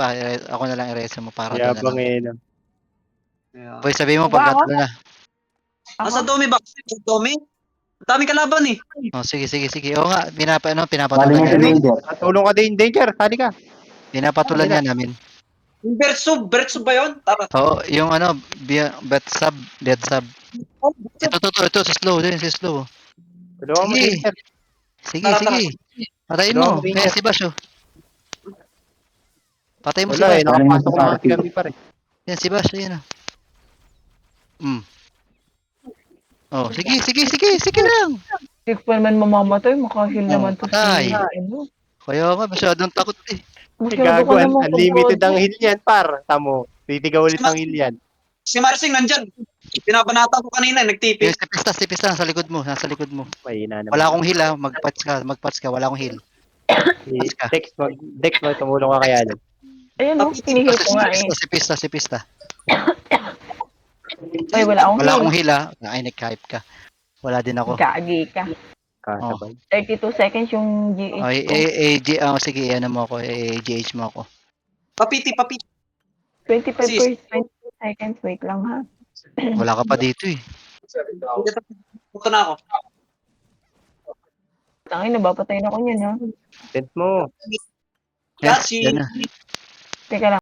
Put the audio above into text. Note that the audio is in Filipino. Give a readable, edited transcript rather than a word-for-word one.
pa, ako na lang i-reset mo para doon na Yabang lang. no. Yeah. Boy, sabihin mo Ba pag ako? tatlo na. Nasa Domi ba? Domi? Ang daming kalaban eh. Oh, sige. Oo nga, Bali pinapatulan mo niya si namin. Danger. Tulong ka din, Danger. Sali ka. Pinapatulan niya namin. Yung Bertsub ba yun? Tara. Oo, yung ano, bet sub. Oh, Ito, si Slow, din si Slow. Tulungan mo, Sige. Danger. Sige. Patayin Tulungan mo. mo, Kaya Danger. si Bash, oh. Patayin mo si Wala Bash. eh, nakapasok ng mga kami pa rin. Yan, si Bash, ayan, oh. Oh, sige lang. Hindi ko pa naman mamamatay. Makahil naman to patay. si... Ano? Kaya nga, masyadong takot eh. Masyado ka Gagawin, naman unlimited ang control. heal yan, par. Tamo, titigaw ulit ang heal yan. Si Marsing nandyan. Binabanata ko kanina, Yung nagtipi. si Pista, nasa likod mo. Mahina naman. Wala akong heal, ha. Mag-patch ka, wala akong heal. Dex, tumulong ka kaya doon. Ayun o, pinihil ko nga eh. Si Pista. Ay, wala akong Wala akong heal. heal, ha. Ay, nag-hype ka. Wala din ako. Gagi ka. Kasabay. 32 seconds yung GH ko. Sige, ano mo ako, GH mo ako. Papiti. 25 seconds. Wait lang ha. Wala ka pa dito eh. Punta na ako. Tangin, nabapatayin ako niyan ha. Tent mo. Gachi. Yan na. Teka lang.